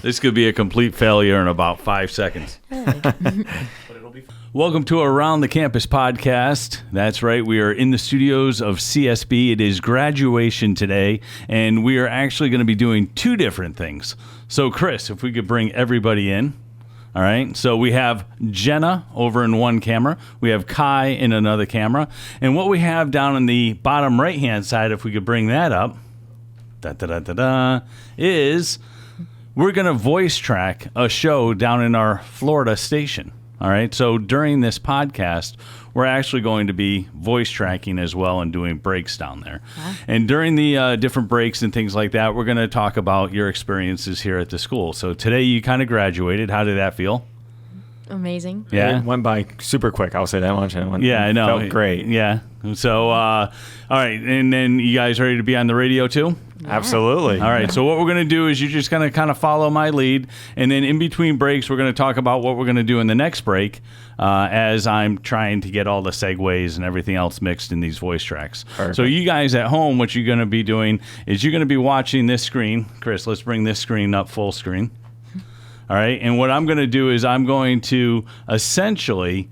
This could be a complete failure in about 5 seconds. Welcome to Around the Campus podcast. That's right. We are in the studios of CSB. It is graduation today, and we are actually going to be doing two different things. So, Chris, if we could bring everybody in. All right. So we have Jhenna over in one camera. We have Kai in another camera. And what we have down in the bottom right-hand side, if we could bring that up, is we're going to voice track a show down in our Florida station. All right. So during this podcast, we're actually going to be voice tracking as well and doing breaks down there. Wow. And during the different breaks and things like that, we're going to talk about your experiences here at the school. So today you kind of graduated. How did that feel? Amazing. Yeah. It went by super quick. I'll say that much. I know. Felt great. Yeah. So, all right. And then you guys ready to be on the radio too? Yeah. Absolutely. All right. So what we're going to do is you're just going to kind of follow my lead. And then in between breaks, we're going to talk about what we're going to do in the next break as I'm trying to get all the segues and everything else mixed in these voice tracks. Perfect. So you guys at home, what you're going to be doing is you're going to be watching this screen. Chris, let's bring this screen up full screen. All right. And what I'm going to do is I'm going to essentially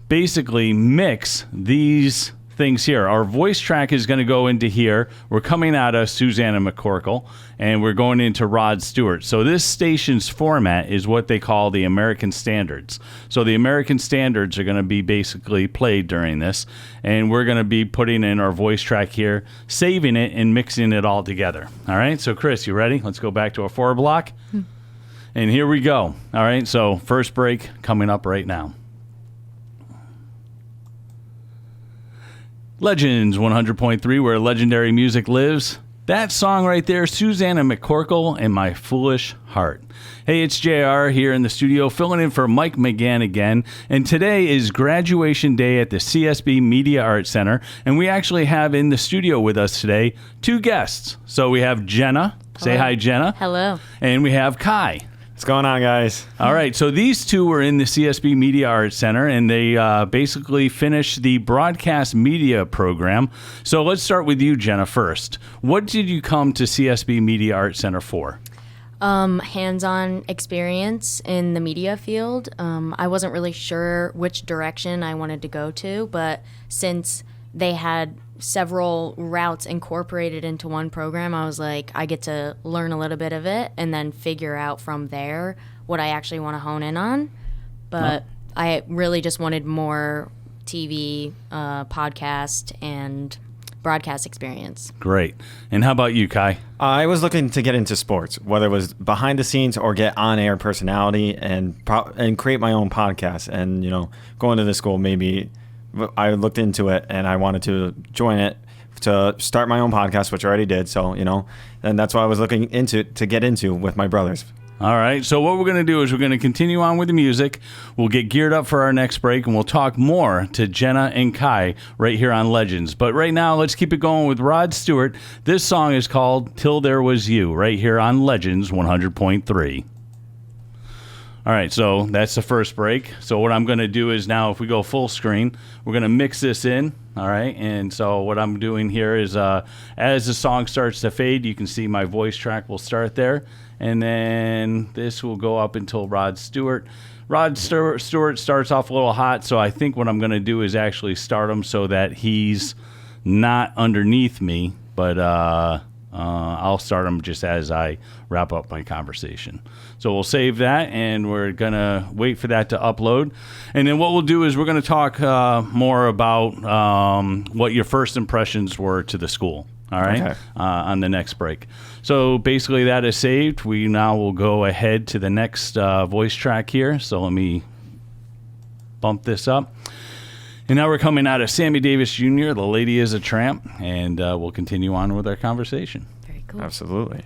basically mix these things here. Our voice track is going to go into here. We're coming out of Susanna McCorkle, and we're going into Rod Stewart. So this station's format is what they call the American Standards. So the American Standards are going to be basically played during this, and we're going to be putting in our voice track here, saving it, and mixing it all together. All right? So, Chris, you ready? Let's go back to our 4 block. And here we go. All right? So first break coming up right now. Legends 100.3, where legendary music lives. That song right there, Susanna McCorkle and My Foolish Heart. Hey, it's JR here in the studio, filling in for Mike McGann again. And today is graduation day at the CSB Media Arts Center. And we actually have in the studio with us today 2 guests. So we have Jhenna. Say hi, Jhenna. Hello. And we have Kai. What's going on, guys? All right, so these two were in the CSB Media Arts Center, and they basically finished the broadcast media program. So let's start with you, Jhenna, first. What did you come to CSB Media Arts Center for? Hands-on experience in the media field. I wasn't really sure which direction I wanted to go to, but since they had several routes incorporated into one program, I was like, I get to learn a little bit of it and then figure out from there what I actually want to hone in on. But I really just wanted more TV, podcast, and broadcast experience. Great. And how about you, Kai? I was looking to get into sports, whether it was behind the scenes or get on-air personality and create my own podcast. And, going to this school maybe I looked into it and I wanted to join it to start my own podcast, which I already did. So, and that's what I was looking into to get into with my brothers. All right. So what we're going to do is we're going to continue on with the music. We'll get geared up for our next break, and we'll talk more to Jhenna and Kai right here on Legends. But right now, let's keep it going with Rod Stewart. This song is called Till There Was You right here on Legends 100.3. All right, so that's the first break. So what I'm going to do is now, if we go full screen, we're going to mix this in, all right? And so what I'm doing here is as the song starts to fade, you can see my voice track will start there. And then this will go up until Rod Stewart. Rod Stewart starts off a little hot, so I think what I'm going to do is actually start him so that he's not underneath me, but I'll start him just as I wrap up my conversation. So we'll save that, and we're going to wait for that to upload. And then what we'll do is we're going to talk more about what your first impressions were to the school, all right, okay. On the next break. So basically that is saved. We now will go ahead to the next voice track here. So let me bump this up. And now we're coming out of Sammy Davis Jr., The Lady is a Tramp, and we'll continue on with our conversation. Very cool. Absolutely.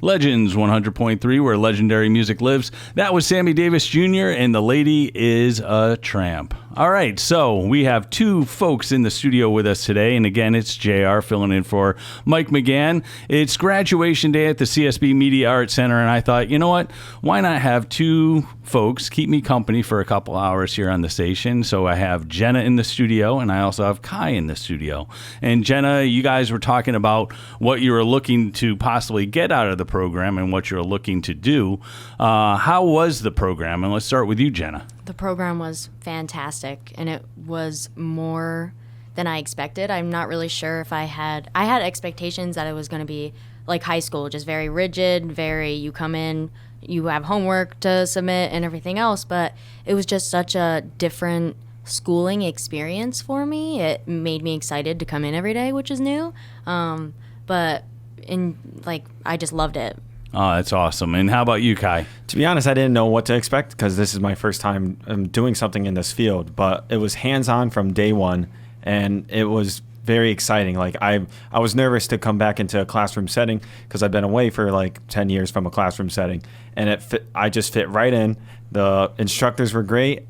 Legends 100.3, where legendary music lives. That was Sammy Davis Jr. and The Lady is a Tramp. All right, so we have two folks in the studio with us today, and again, it's JR filling in for Mike McGann. It's graduation day at the CSB Media Arts Center, and I thought, you know what? Why not have two folks keep me company for a couple hours here on the station? So I have Jhenna in the studio, and I also have Kai in the studio. And Jhenna, you guys were talking about what you were looking to possibly get out of the program and what you're looking to do. How was the program? And let's start with you, Jhenna. The program was fantastic, and it was more than I expected. I'm not really sure if I had expectations that it was going to be like high school, just very rigid, you come in, you have homework to submit and everything else, but it was just such a different schooling experience for me. It made me excited to come in every day, which is new. I just loved it. Oh, that's awesome. And how about you, Kai? To be honest, I didn't know what to expect because this is my first time doing something in this field, but it was hands-on from day one, and it was very exciting. Like I was nervous to come back into a classroom setting because I've been away for like 10 years from a classroom setting, and I just fit right in. The instructors were great.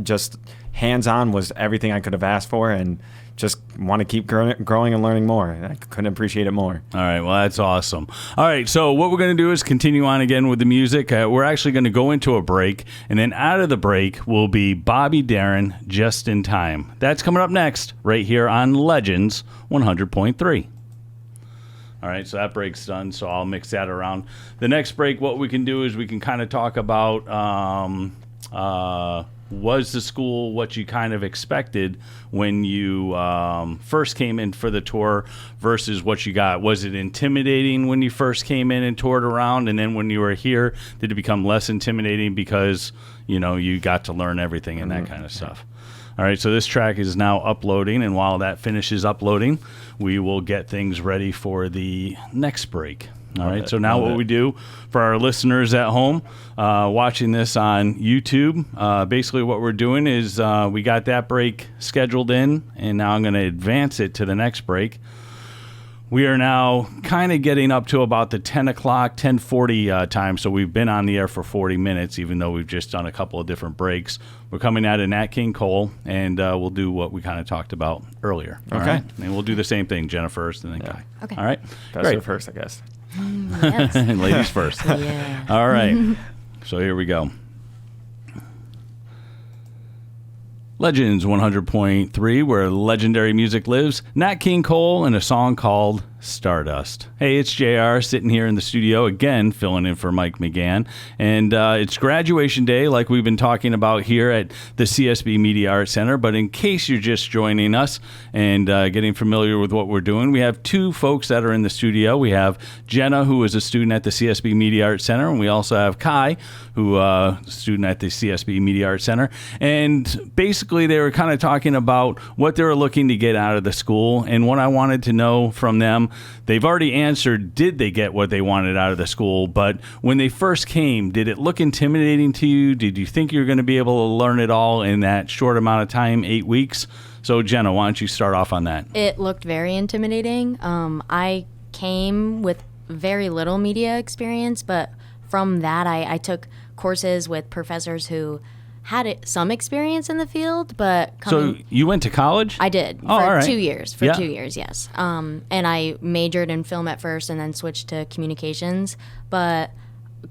Just hands-on was everything I could have asked for, and just want to keep growing and learning more. I couldn't appreciate it more. All right, well, that's awesome. All right, so what we're going to do is continue on again with the music. We're actually going to go into a break, and then out of the break will be Bobby Darin, Just in Time. That's coming up next, right here on Legends 100.3. All right, so that break's done, so I'll mix that around. The next break, what we can do is we can kind of talk about was the school what you kind of expected when you first came in for the tour versus what you got? Was it intimidating when you first came in and toured around, and then when you were here, did it become less intimidating because, you got to learn everything and that kind of stuff? All right, so this track is now uploading, and while that finishes uploading, we will get things ready for the next break. All right, so now what we do for our listeners at home watching this on YouTube, basically what we're doing is we got that break scheduled in, and now I'm going to advance it to the next break. We are now kind of getting up to about the 10 o'clock, 10:40 time, so we've been on the air for 40 minutes, even though we've just done a couple of different breaks. We're coming out of Nat King Cole, and we'll do what we kind of talked about earlier. Okay. All right? And we'll do the same thing, Jhenna first, and then Kai. Okay. All right? Best Great. served first, I guess. Yes. Ladies first. Yeah. All right. So here we go. Legends 100.3, where legendary music lives. Nat King Cole and a song called Stardust. Hey, it's JR sitting here in the studio again, filling in for Mike McGann. And it's graduation day, like we've been talking about here at the CSB Media Arts Center. But in case you're just joining us and getting familiar with what we're doing, we have two folks that are in the studio. We have Jhenna, who is a student at the CSB Media Arts Center, and we also have Kai, who is a student at the CSB Media Arts Center. And basically, they were kind of talking about what they were looking to get out of the school. And what I wanted to know from them, they've already answered, did they get what they wanted out of the school? But when they first came, did it look intimidating to you? Did you think you were going to be able to learn it all in that short amount of time, 8 weeks? So, Jhenna, why don't you start off on that? It looked very intimidating. I came with very little media experience, but from that, I took courses with professors who had some experience in the field, but So you went to college? I did for all right. 2 years. For Yeah. 2 years, yes. And I majored in film at first, and then switched to communications. But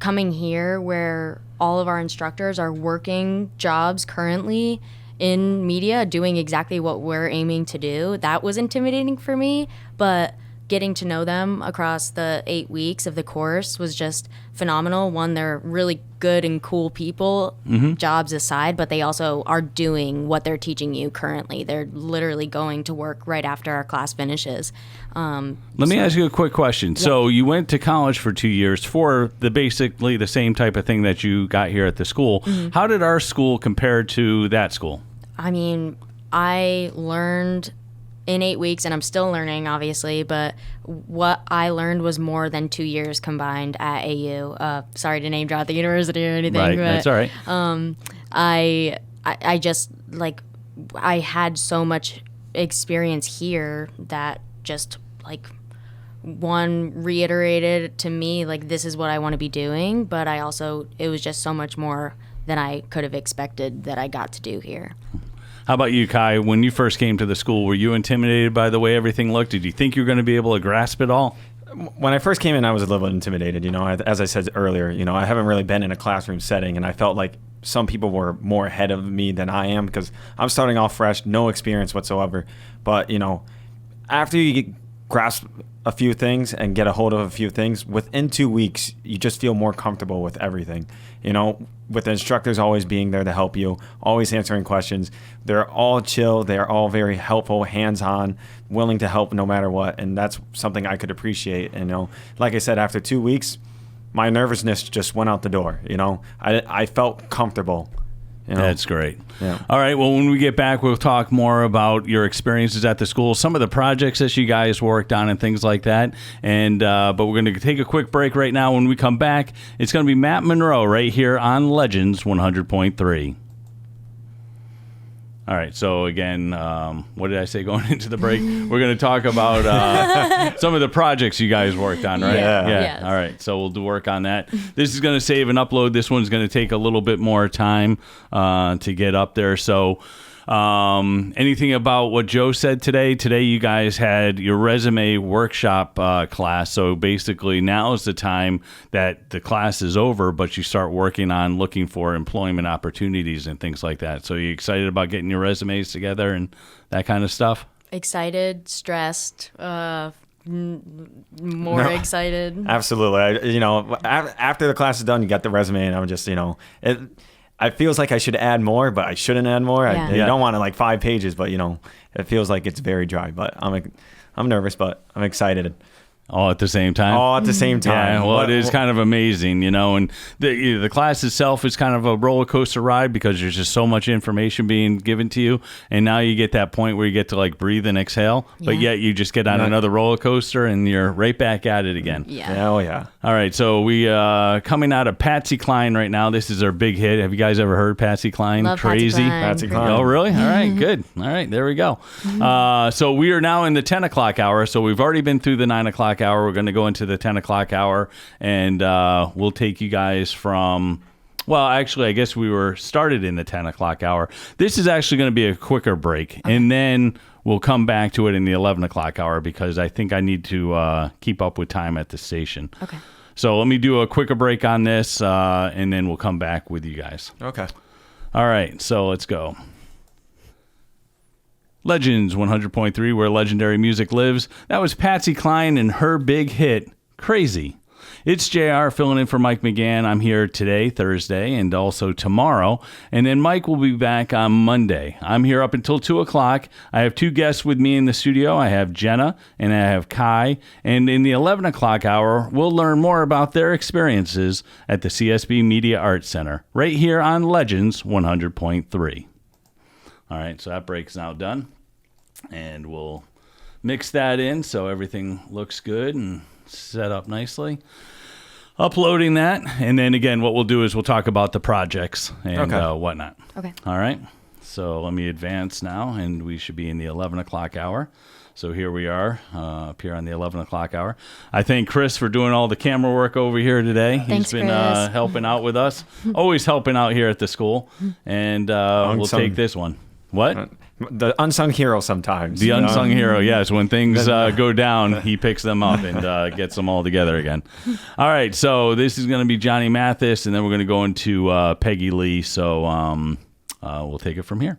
coming here, where all of our instructors are working jobs currently in media, doing exactly what we're aiming to do, that was intimidating for me. But getting to know them across the 8 weeks of the course was just phenomenal. One, they're really good and cool people, jobs aside, but they also are doing what they're teaching you currently. They're literally going to work right after our class finishes. Let me ask you a quick question. Yeah. So you went to college for 2 years for basically the same type of thing that you got here at the school. Mm-hmm. How did our school compare to that school? I mean, I learned in 8 weeks, and I'm still learning, obviously, but what I learned was more than 2 years combined at AU. Sorry to name drop the university or anything. Right, but, that's all right. I just, like, I had so much experience here that just, like, one, reiterated to me, like, this is what I want to be doing, but it was just so much more than I could have expected that I got to do here. How about you, Kai? When you first came to the school, were you intimidated by the way everything looked? Did you think you were going to be able to grasp it all? When I first came in, I was a little intimidated. As I said earlier, I haven't really been in a classroom setting, and I felt like some people were more ahead of me than I am because I'm starting off fresh, no experience whatsoever. But, after you grasp a few things and get a hold of a few things, within 2 weeks, you just feel more comfortable with everything. With the instructors always being there to help you, always answering questions. They're all chill. They're all very helpful, hands-on, willing to help no matter what. And that's something I could appreciate. Like I said, after 2 weeks, my nervousness just went out the door. I felt comfortable. That's great. Yeah. All right. Well, when we get back, we'll talk more about your experiences at the school, some of the projects that you guys worked on and things like that. And but we're going to take a quick break right now. When we come back, it's going to be Matt Monroe right here on Legends 100.3. All right, so again, what did I say going into the break? We're going to talk about some of the projects you guys worked on, right? Yeah. Yes. All right, so we'll do work on that. This is going to save and upload. This one's going to take a little bit more time to get up there. So anything about what Joe said today? Today you guys had your resume workshop class. So basically now is the time that the class is over, but you start working on looking for employment opportunities and things like that. So you excited about getting your resumes together and that kind of stuff? Excited, stressed, more excited. Absolutely. After the class is done, you got the resume, and I'm just, it feels like I should add more, but I shouldn't add more. Yeah. I don't want to 5 pages, but it feels like it's very dry. But I'm nervous, but I'm excited. All at the same time? All at the same time. Yeah, well, it is kind of amazing, and the class itself is kind of a roller coaster ride because there's just so much information being given to you, and now you get that point where you get to breathe and exhale, but yet you just get on another roller coaster and you're right back at it again. Yeah. Oh, yeah. All right, so we coming out of Patsy Cline right now. This is our big hit. Have you guys ever heard Patsy Cline? Love Crazy. Patsy Cline. Oh, really? All right, good. All right, there we go. So we are now in the 10 o'clock hour. So we've already been through the 9 o'clock hour. We're going to go into the 10 o'clock hour, and we'll take you guys from... Well, actually, I guess we were started in the 10 o'clock hour. This is actually going to be a quicker break, and then we'll come back to it in the 11 o'clock hour because I think I need to keep up with time at the station. Okay. So let me do a quicker break on this, and then we'll come back with you guys. Okay. All right, so let's go. Legends 100.3, where legendary music lives. That was Patsy Cline and her big hit, Crazy. It's JR filling in for Mike McGann. I'm here today, Thursday, and also tomorrow. And then Mike will be back on Monday. I'm here up until 2 o'clock. I have 2 guests with me in the studio. I have Jhenna and I have Kai. And in the 11 o'clock hour, we'll learn more about their experiences at the CSB Media Arts Center, right here on Legends 100.3. All right, so that break's now done. And we'll mix that in so everything looks good and set up nicely. Uploading that, and then again, what we'll do is we'll talk about the projects and whatnot. Okay. All right. So let me advance now, and we should be in the 11 o'clock hour. So here we are, up here on the 11 o'clock hour. I thank Chris for doing all the camera work over here today. Thanks, He's been Chris. helping out with us, always helping out here at the school, and we'll take this one. What? The unsung hero sometimes. The unsung hero, yes. When things go down, he picks them up and gets them all together again. All right, so this is going to be Johnny Mathis, and then we're going to go into Peggy Lee. So we'll take it from here.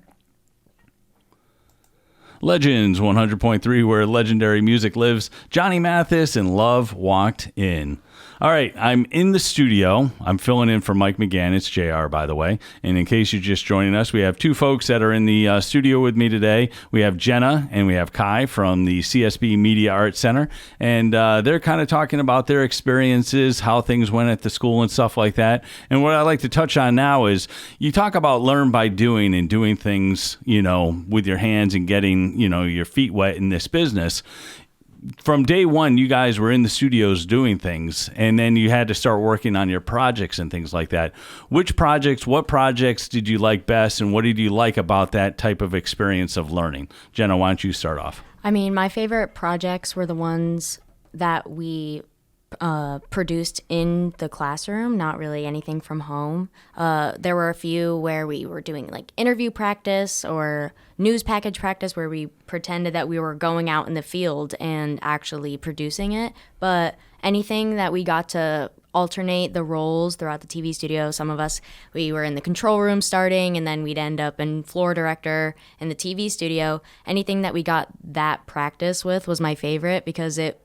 Legends 100.3, where legendary music lives. Johnny Mathis and Love Walked In. All right, I'm in the studio. I'm filling in for Mike McGann. It's JR, by the way. And in case you're just joining us, we have 2 folks that are in the studio with me today. We have Jhenna and we have Kai from the CSB Media Arts Center. And they're kind of talking about their experiences, how things went at the school and stuff like that. And what I'd like to touch on now is you talk about learn by doing and doing things, with your hands and getting, your feet wet in this business. From day one, you guys were in the studios doing things, and then you had to start working on your projects and things like that. What projects did you like best, and what did you like about that type of experience of learning? Jhenna, why don't you start off? I mean, my favorite projects were the ones that we produced in the classroom, not really anything from home. There were a few where we were doing like interview practice or news package practice where we pretended that we were going out in the field and actually producing it. But anything that we got to alternate the roles throughout the TV studio. Some of us, we were in the control room starting, and then we'd end up in floor director in the TV studio. Anything that we got that practice with was my favorite because it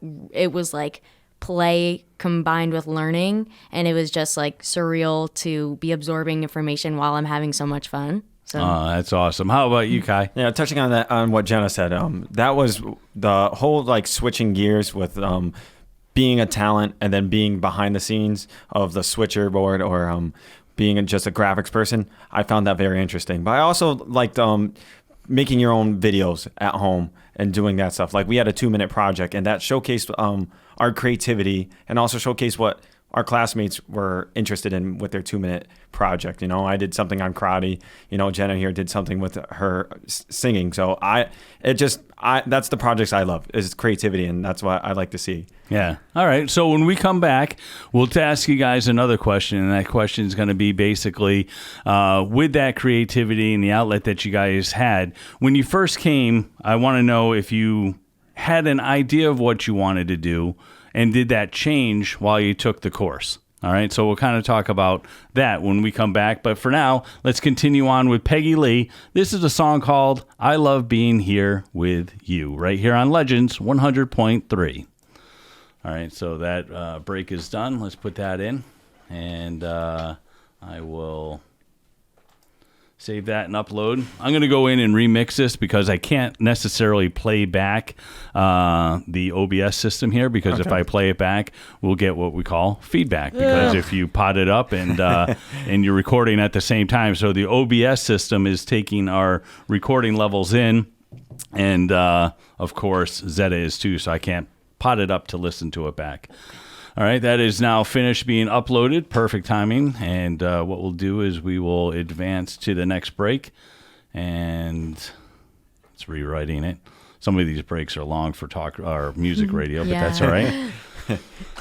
was like play combined with learning, and it was just like surreal to be absorbing information while I'm having so much fun. So that's awesome. How about you, Kai? Yeah, touching on that, on what Jhenna said, that was the whole like switching gears with being a talent and then being behind the scenes of the switcher board or being just a graphics person. I found that very interesting. But I also liked making your own videos at home and doing that stuff. Like we had a 2-minute project, and that showcased our creativity and also showcased what our classmates were interested in with their 2-minute project. You know, I did something on karate. You know, Jhenna here did something with her singing. So that's the projects I love, is creativity, and that's what I like to see. Yeah. All right. So when we come back, we'll ask you guys another question, and that question is going to be basically with that creativity and the outlet that you guys had. When you first came, I want to know if you had an idea of what you wanted to do, and did that change while you took the course? All right, so we'll kind of talk about that when we come back. But for now, let's continue on with Peggy Lee. This is a song called I Love Being Here With You, right here on Legends 100.3. All right, so that break is done. Let's put that in, and I will save that and upload. I'm going to go in and remix this because I can't necessarily play back the OBS system here, because if I play it back, we'll get what we call feedback, because if you pot it up and and you're recording at the same time. So the OBS system is taking our recording levels in, and of course Zeta is too, so I can't pot it up to listen to it back. All right, that is now finished being uploaded. Perfect timing. And what we'll do is we will advance to the next break. And it's rewriting it. Some of these breaks are long for talk or music radio, but that's all right.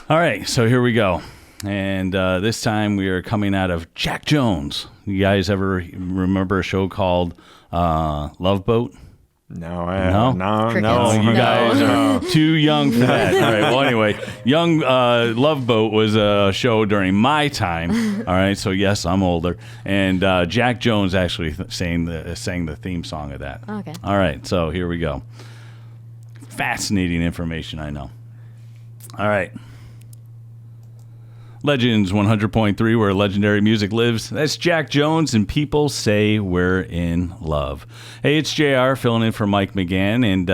All right, so here we go. And this time we are coming out of Jack Jones. You guys ever remember a show called Love Boat? No. You guys are too young for that. All right. Well, anyway, Young Love Boat was a show during my time. All right. So yes, I'm older. And Jack Jones actually sang the theme song of that. Okay. All right. So here we go. Fascinating information, I know. All right. Legends 100.3, where legendary music lives. That's Jack Jones, and people say we're in love. Hey, it's JR filling in for Mike McGann, and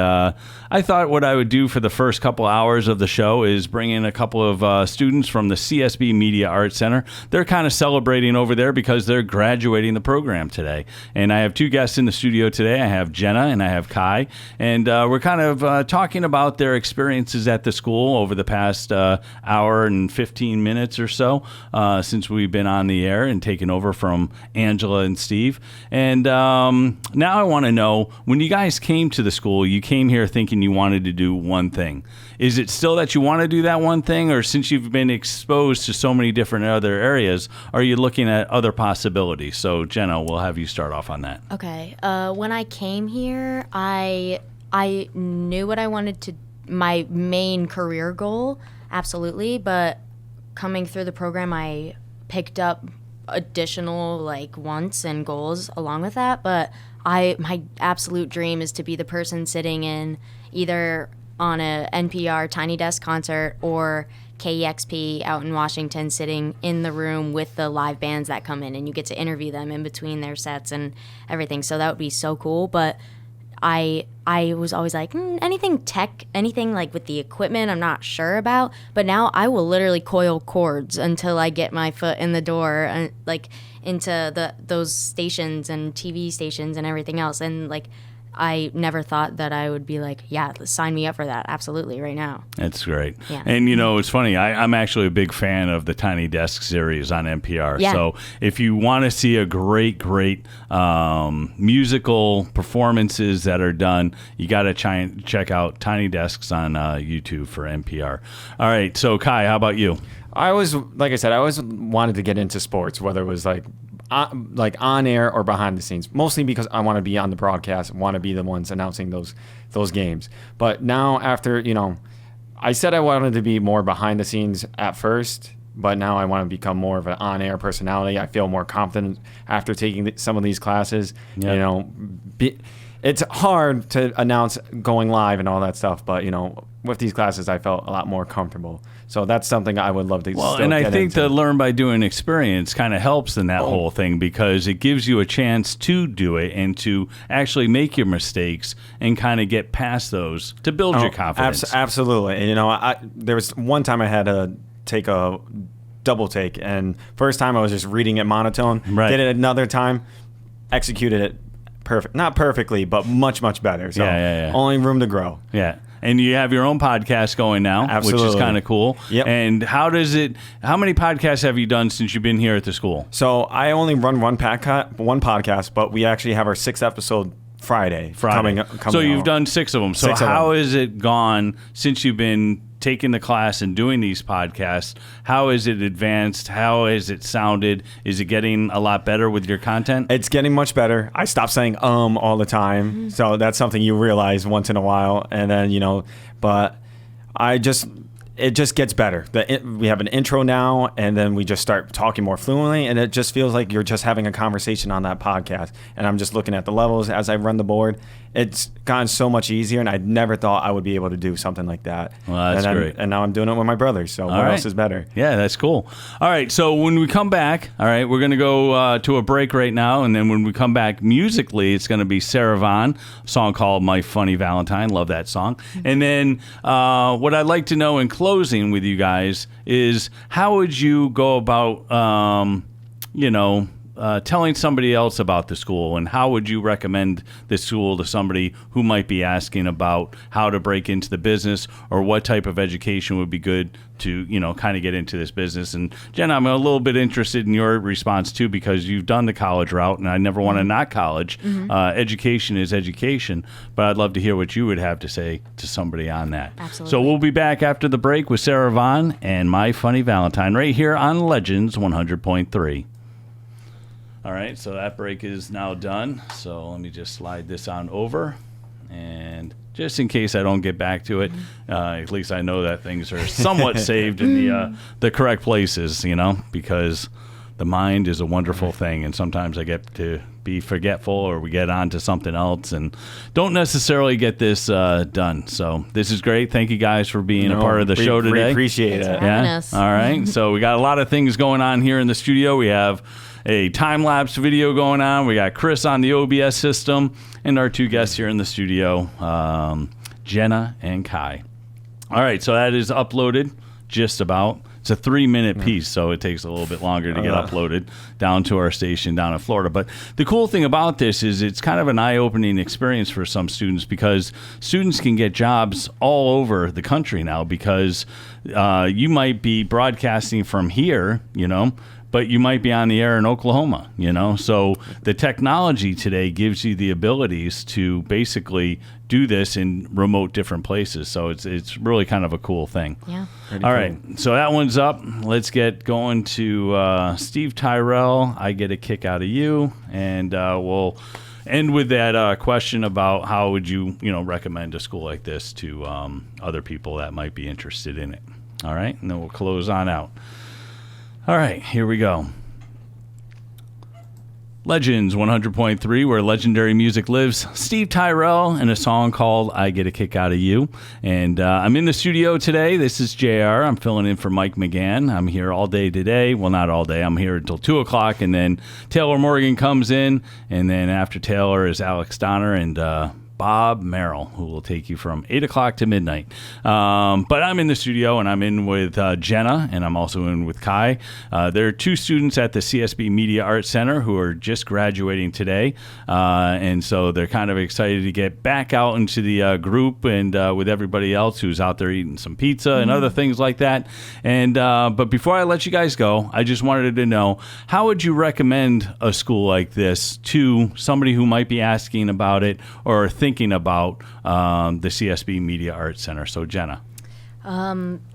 I thought what I would do for the first couple hours of the show is bring in a couple of students from the CSB Media Arts Center. They're kind of celebrating over there because they're graduating the program today. And I have two guests in the studio today. I have Jhenna and I have Kai, and we're kind of talking about their experiences at the school over the past hour and 15 minutes or so since we've been on the air and taken over from Angela and Steve. And now I want to know, when you guys came to the school, you came here thinking you wanted to do one thing. Is it still that you want to do that one thing, or since you've been exposed to so many different other areas, are you looking at other possibilities? So Jhenna, we'll have you start off on that. Okay. When I came here, I knew what I wanted to, my main career goal, absolutely, but coming through the program, I picked up additional wants and goals along with that. But my absolute dream is to be the person sitting in either on a NPR Tiny Desk concert or KEXP out in Washington, sitting in the room with the live bands that come in, and you get to interview them in between their sets and everything. So that would be so cool. But I was always like, anything tech, anything with the equipment, I'm not sure about. But now I will literally coil cords until I get my foot in the door, into those stations and TV stations and everything else. And I never thought that I would be like, yeah, sign me up for that. Absolutely, right now. That's great. Yeah. And, it's funny. I'm actually a big fan of the Tiny Desk series on NPR. Yeah. So if you want to see a great musical performances that are done, you got to check out Tiny Desks on YouTube for NPR. All right. So, Kai, how about you? Like I said, I always wanted to get into sports, whether it was like on air or behind the scenes, mostly because I want to be on the broadcast, want to be the ones announcing those games. But now after, I said I wanted to be more behind the scenes at first, but now I want to become more of an on-air personality. I feel more confident after taking some of these classes. Yep. It's hard to announce going live and all that stuff, but with these classes, I felt a lot more comfortable. So that's something I would love to. Well, still and I get think into. the learn by doing experience kind of helps in that whole thing, because it gives you a chance to do it and to actually make your mistakes and kind of get past those to build your confidence. Absolutely. And there was one time I had to take a double take, and first time I was just reading it monotone. Right. Did it another time, executed it perfect, not perfectly, but much better. So Yeah. only room to grow. Yeah. And you have your own podcast going now, Absolutely. which is kind of cool. Yep. And how many podcasts have you done since you've been here at the school? So I only run one podcast, but we actually have our 6th episode Friday. Coming So you've out. done 6 of them. So 6 of how them. has it gone since you've been taking the class and doing these podcasts? How has it advanced? How has it sounded? Is it getting a lot better with your content? It's getting much better. I stopped saying all the time. So that's something you realize once in a while. And then, but it just gets better. We have an intro now, and then we just start talking more fluently, and it just feels like you're just having a conversation on that podcast. And I'm just looking at the levels as I run the board. It's gotten so much easier, and I never thought I would be able to do something like that. Well, that's great. And now I'm doing it with my brothers, so what else is better? Yeah, that's cool. All right, so when we come back, we're going to go to a break right now, and then when we come back musically, it's going to be Sarah Vaughan, a song called My Funny Valentine. Love that song. And then what I'd like to know in closing with you guys is, how would you go about, telling somebody else about the school, and how would you recommend the school to somebody who might be asking about how to break into the business, or what type of education would be good to, kind of get into this business? And Jenna, I'm a little bit interested in your response too, because you've done the college route, and I never want to knock college. Education is education, but I'd love to hear what you would have to say to somebody on that. Absolutely. So we'll be back after the break with Sarah Vaughan and My Funny Valentine right here on Legends 100.3. All right, so that break is now done. So let me just slide this on over. And just in case I don't get back to it, at least I know that things are somewhat saved in the correct places, because the mind is a wonderful thing. And sometimes I get to be forgetful, or we get on to something else and don't necessarily get this done. So this is great. Thank you guys for being a part of the show today. We appreciate Thanks it. for having us. All right. So we got a lot of things going on here in the studio. We have a time-lapse video going on. We got Chris on the OBS system, and our 2 guests here in the studio, Jhenna and Kai. All right, so that is uploaded just about. It's a 3-minute piece, so it takes a little bit longer to get uploaded down to our station down in Florida. But the cool thing about this is it's kind of an eye-opening experience for some students, because students can get jobs all over the country now, because you might be broadcasting from here, but you might be on the air in Oklahoma, So the technology today gives you the abilities to basically do this in remote different places. So it's really kind of a cool thing. Yeah. All right, so that one's up. Let's get going to Steve Tyrell. I get a kick out of you, and we'll end with that question about how would you recommend a school like this to other people that might be interested in it. All right, and then we'll close on out. All right, here we go. Legends 100.3, where legendary music lives. Steve Tyrell and a song called I Get a Kick Out of You. And I'm in the studio today. This is JR. I'm filling in for Mike McGann. I'm here all day today. Well, not all day. I'm here until 2 o'clock, and then Taylor Morgan comes in. And then after Taylor is Alex Donner, and Bob Merrill, who will take you from 8 o'clock to midnight. But I'm in the studio, and I'm in with Jhenna, and I'm also in with Kai. There are two students at the CSB Media Arts Center who are just graduating today, and so they're kind of excited to get back out into the group and with everybody else who's out there eating some pizza and other things like that. And but before I let you guys go, I just wanted to know, how would you recommend a school like this to somebody who might be asking about it or thinking about the CSB Media Arts Center? So Jhenna.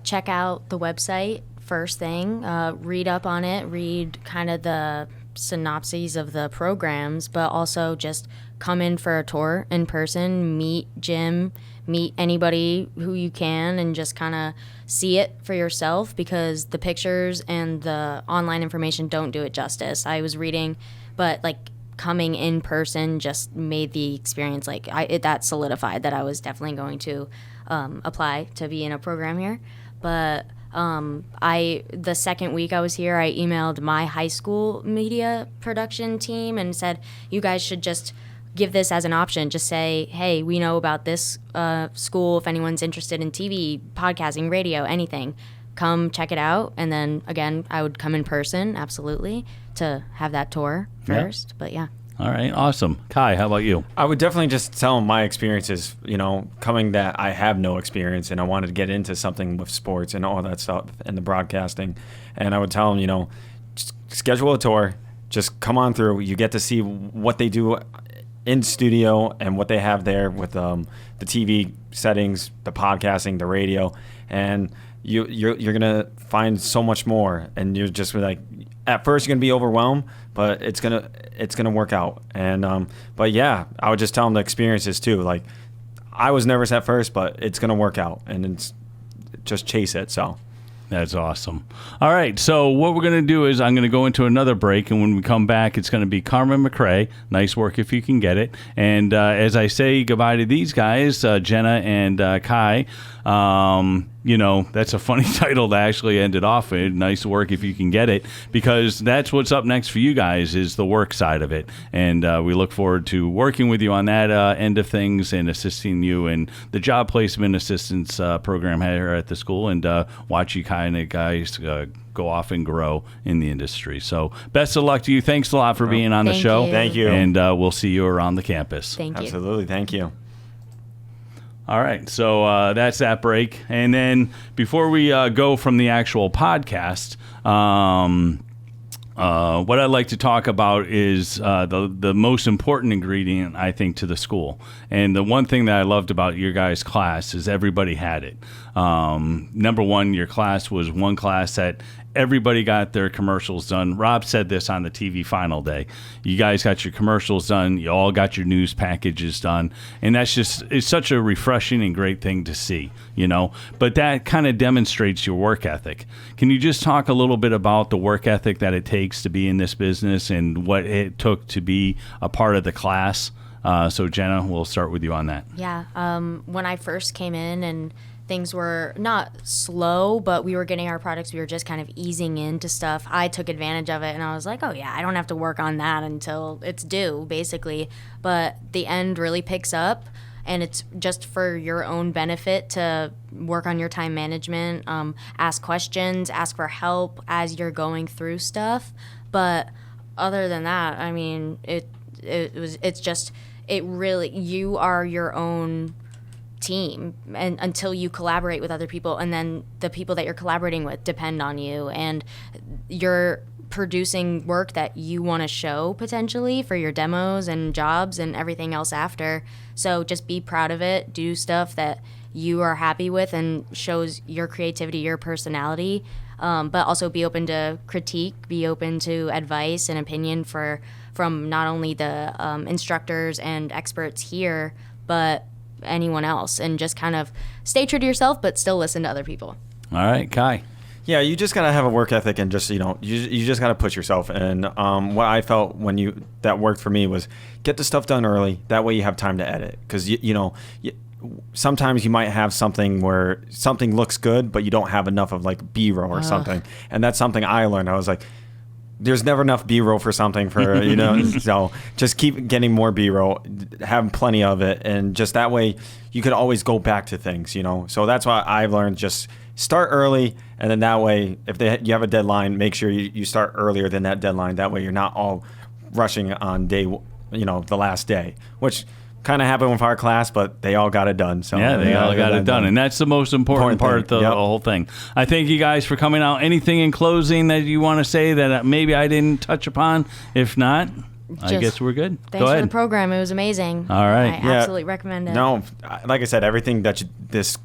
Check out the website first thing. Read up on it. Read kind of the synopses of the programs, but also just come in for a tour in person, meet Jim, meet anybody who you can, and just kind of see it for yourself, because the pictures and the online information don't do it justice. I was reading, but like coming in person just made the experience, like that solidified that I was definitely going to apply to be in a program here. But the second week I was here, I emailed my high school media production team and said, you guys should just give this as an option. Just say, hey, we know about this school. If anyone's interested in TV, podcasting, radio, anything, come check it out. And then again, I would come in person, absolutely, to have that tour first. But yeah. All right, awesome. Kai, how about you? I would definitely just tell them my experiences, coming that I have no experience and I wanted to get into something with sports and all that stuff and the broadcasting. And I would tell them, just schedule a tour, just come on through. You get to see what they do in studio and what they have there with the TV settings, the podcasting, the radio. And you're going to find so much more. And you're just like, at first you're going to be overwhelmed, but it's going to work out. And but yeah, I would just tell them the experiences too. Like, I was nervous at first, but it's going to work out, and it's just chase it. So that's awesome. All right, so what we're going to do is I'm going to go into another break, and when we come back, it's going to be Carmen McRae. Nice work if you can get it. And as I say goodbye to these guys, Jhenna and Kai, that's a funny title to actually end it off with. Nice work if you can get it, because that's what's up next for you guys, is the work side of it. And we look forward to working with you on that end of things and assisting you in the job placement assistance program here at the school, and watch you kind of guys go off and grow in the industry. So best of luck to you. Thanks a lot for being on the show. Thank you. And we'll see you around the campus. Thank you. Absolutely. Thank you. All right, so that's that break. And then before we go from the actual podcast, what I'd like to talk about is the most important ingredient, I think, to the school. And the one thing that I loved about your guys' class is everybody had it. Number one, your class was one class that everybody got their commercials done. Rob said this on the TV final day. You guys got your commercials done. You all got your news packages done. And it's such a refreshing and great thing to see, But that kind of demonstrates your work ethic. Can you just talk a little bit about the work ethic that it takes to be in this business and what it took to be a part of the class? So Jhenna, we'll start with you on that. Yeah. When I first came in, and things were not slow, but we were getting our products. We were just kind of easing into stuff. I took advantage of it, and I was like, oh, yeah, I don't have to work on that until it's due, basically. But the end really picks up, and it's just for your own benefit to work on your time management, ask questions, ask for help as you're going through stuff. But other than that, I mean, you are your own team, and until you collaborate with other people, and then the people that you're collaborating with depend on you, and you're producing work that you want to show potentially for your demos and jobs and everything else after. So just be proud of it, do stuff that you are happy with and shows your creativity, your personality, but also be open to critique, be open to advice and opinion from not only the instructors and experts here, but anyone else, and just kind of stay true to yourself, but still listen to other people. All right, Kai. Yeah, you just gotta have a work ethic, and just you just gotta push yourself. And what I felt that worked for me was get the stuff done early. That way you have time to edit, because sometimes you might have something where something looks good, but you don't have enough of like B-roll or something, and that's something I learned. I was like, there's never enough B-roll for something for, so just keep getting more B-roll, have plenty of it. And just that way you could always go back to things, So that's why I've learned, just start early. And then that way, if you have a deadline, make sure you start earlier than that deadline. That way you're not all rushing on day, the last day, which kind of happened with our class, but they all got it done. So yeah, they all got it done. And that's the most important part of the whole thing. I thank you guys for coming out. Anything in closing that you want to say that maybe I didn't touch upon? If not, I guess we're good. Thanks for the program. It was amazing. All right. I absolutely recommend it. No, like I said, everything that this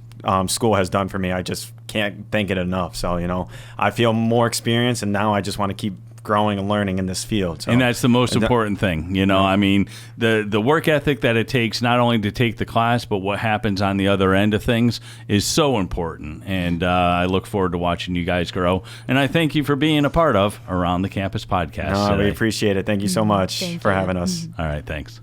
school has done for me, I just can't thank it enough. So, I feel more experience, and now I just want to keep growing and learning in this field. So, and that's the most important thing. I mean, the work ethic that it takes not only to take the class, but what happens on the other end of things is so important. And I look forward to watching you guys grow. And I thank you for being a part of Around the Campus podcast. We appreciate it. Thank you so much for having us. All right, thanks.